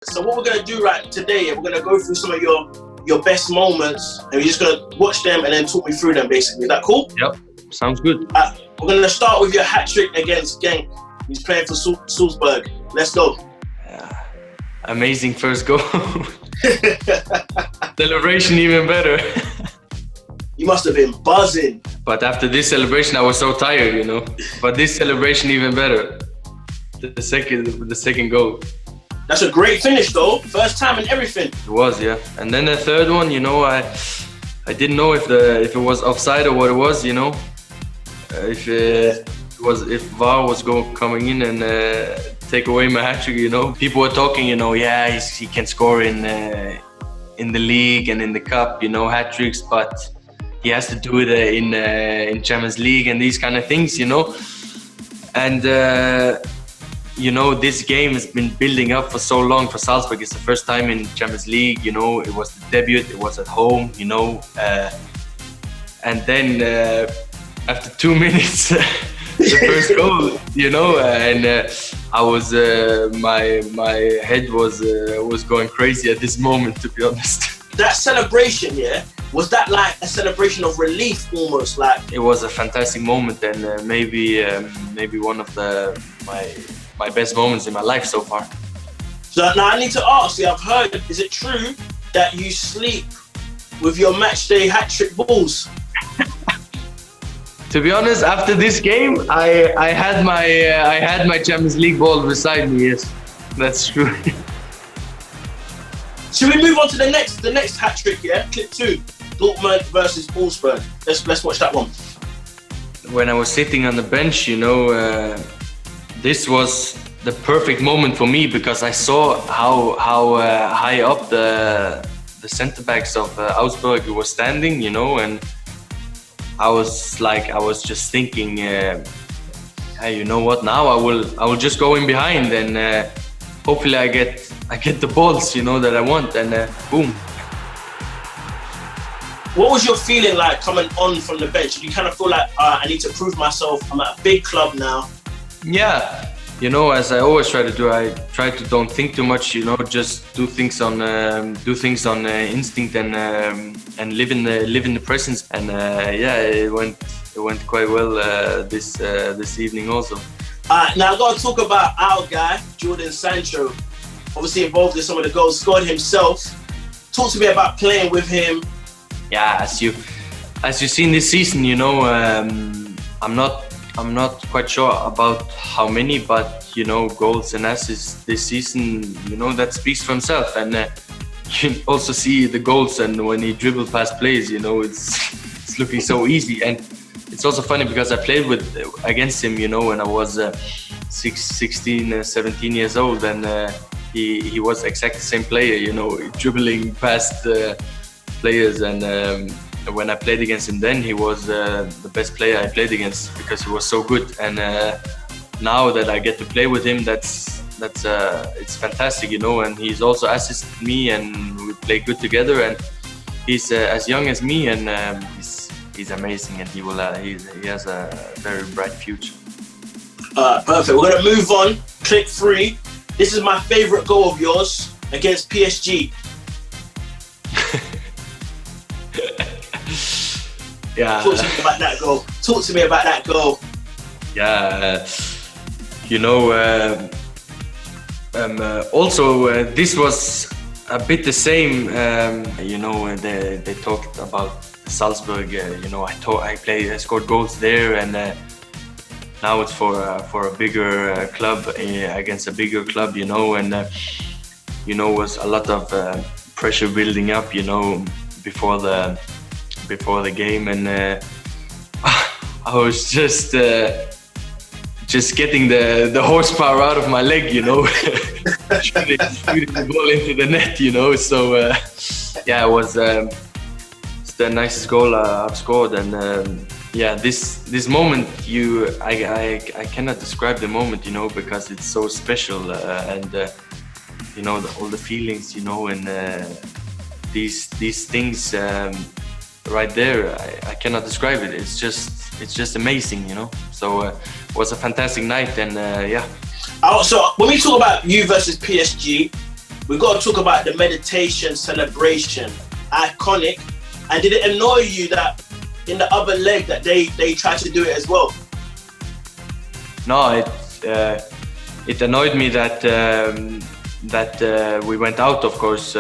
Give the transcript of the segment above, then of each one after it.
So what we're gonna do right today, we're gonna go through some of your best moments, and we're just gonna watch them and then talk me through them. Basically, is that cool? Yep, sounds good. We're gonna start with your hat trick against Genk. He's playing for Salzburg. Let's go. Amazing first goal. Celebration even better. You must have been buzzing. But after this celebration, I was so tired, you know. But this celebration even better. The second goal. That's a great finish, though. First time and everything. It was, yeah. And then the third one, you know, I didn't know if it was offside or what it was, you know. If VAR was coming in and take away my hat trick, you know. People were talking, you know, yeah, he can score in the league and in the cup, you know, hat tricks, but he has to do it in Champions League and these kind of things, you know. And you know, this game has been building up for so long for Salzburg. It's the first time in Champions League, you know. It was the debut. It was at home, you know. And then after 2 minutes, the first goal, you know, and I was my head was going crazy at this moment, to be honest. That celebration, yeah, was that like a celebration of relief almost? Like it was a fantastic moment, and maybe one of my best moments in my life so far. So now I need to ask you, I've heard, is it true that you sleep with your matchday hat trick balls? To be honest, after this game, I had my Champions League ball beside me. Yes, that's true. Should we move on to the next hat trick? Yeah, clip 2, Dortmund versus Salzburg. Let's watch that one. When I was sitting on the bench, you know, this was the perfect moment for me because I saw how high up the centre backs of Augsburg were standing, you know, and I was just thinking, hey, you know what? Now I will just go in behind and hopefully I get the balls, you know, that I want, and boom. What was your feeling like coming on from the bench? Did you kind of feel like I need to prove myself? I'm at a big club now. Yeah, you know, as I always try to do, I try to don't think too much, you know, just do things on instinct and live in the presence. And yeah, it went quite well this evening also. Now I've got to talk about our guy, Jadon Sancho. Obviously involved in some of the goals, scored himself. Talk to me about playing with him. Yeah, as you've seen this season, you know, I'm not quite sure about how many, but you know, goals and assists this season, you know, that speaks for himself. And you can also see the goals, and when he dribbled past players, you know, it's looking so easy. And it's also funny because I played against him, you know, when I was 16, 17 years old, and he was exactly the same player, you know, dribbling past players. And when I played against him then, he was the best player I played against because he was so good. And now that I get to play with him, it's fantastic, you know. And he's also assisted me, and we play good together. And he's as young as me, and he's amazing, and he has a very bright future. Perfect. We're gonna move on. Click 3. This is my favorite goal of yours against PSG. Yeah. Talk to me about that goal. Yeah. You know, also this was a bit the same. You know, they talked about Salzburg. You know, I scored goals there, and now it's for a bigger club against a bigger club. You know, and you know, was a lot of pressure building up. You know, before the game, and I was just getting the horsepower out of my leg, you know, shooting the ball into the net, you know. So yeah, it was it's the nicest goal I've scored, and yeah, this moment, I cannot describe the moment, you know, because it's so special, and you know, all the feelings, you know, and these things right there, I cannot describe it. It's just amazing, you know. So it was a fantastic night, and yeah. So when we talk about you versus PSG, we got to talk about the meditation celebration. Iconic. And did it annoy you that in the other leg that they tried to do it as well? No, it annoyed me that we went out. Of course,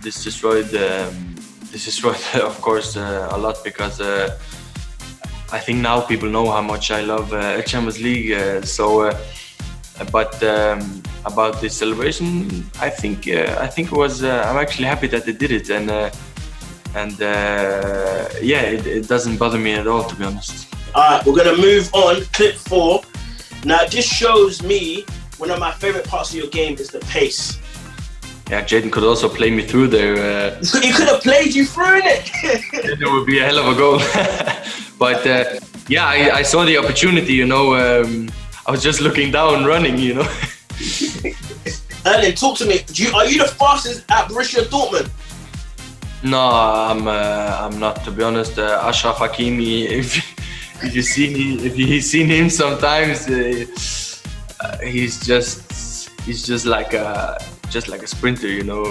this destroyed of course a lot, because I think now people know how much I love Champions League. But about this celebration, I think it was. I'm actually happy that they did it, and yeah, it doesn't bother me at all, to be honest. Alright, we're gonna move on. Clip 4. Now this shows me one of my favorite parts of your game is the pace. Yeah, Jadon could also play me through there. He could have played you through it. It would be a hell of a goal. But yeah, I saw the opportunity. You know, I was just looking down, running. You know. Erling, talk to me. Are you the fastest at Borussia Dortmund? No, I'm not, to be honest. Ashraf Hakimi, if you've seen him sometimes, he's just like a sprinter, you know.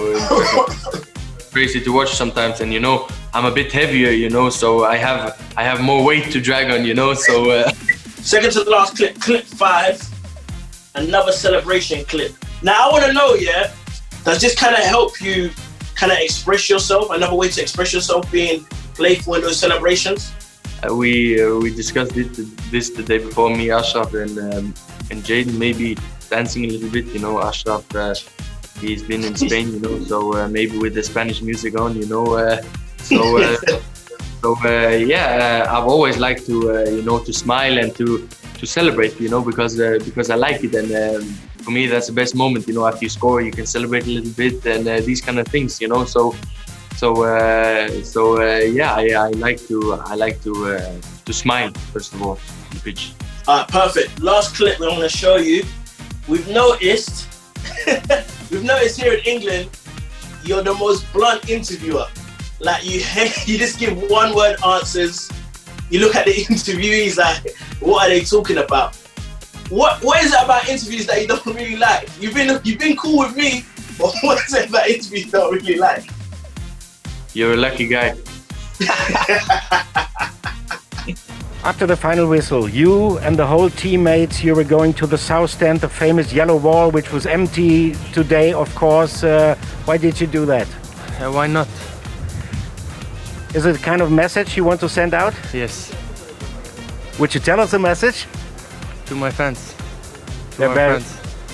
Crazy to watch sometimes, and you know, I'm a bit heavier, you know, so I have more weight to drag on, you know. So second to the last clip, clip 5, another celebration clip. Now I want to know, yeah, does this kind of help you kind of express yourself? Another way to express yourself, being playful in those celebrations? We discussed this the day before, me, Ashraf, and Jadon, maybe dancing a little bit, you know. Ashraf, he's been in Spain, you know, so maybe with the Spanish music on, you know. Yeah, I've always liked to, you know, to smile and to celebrate, you know, because I like it, and for me that's the best moment, you know. After you score, you can celebrate a little bit, and these kind of things, you know. So yeah, I like to smile first of all on the pitch. Perfect. Last clip we want to show you. We've noticed here in England, you're the most blunt interviewer. Like you just give one-word answers. You look at the interviewees like, what are they talking about? What is it about interviews that you don't really like? You've been cool with me, but what is it about interviews you don't really like? You're a lucky guy. After the final whistle, you and the whole teammates, you were going to the south stand, the famous yellow wall, which was empty today, of course. Why did you do that? Why not? Is it a kind of message you want to send out? Yes. Would you tell us the message? To my fans. They're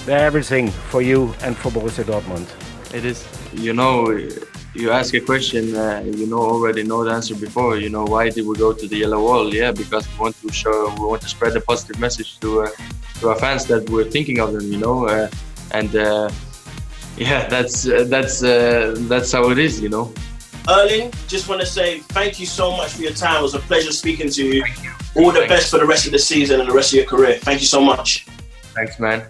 everything for you and for Borussia Dortmund. It is. You know, you ask a question, you already know the answer before. You know, why did we go to the yellow wall? Yeah, because we want to spread a positive message to our fans that we're thinking of them. You know, and yeah, that's how it is. You know. Erling, just want to say thank you so much for your time. It was a pleasure speaking to you. All the best for the rest of the season and the rest of your career. Thank you so much. Thanks, man.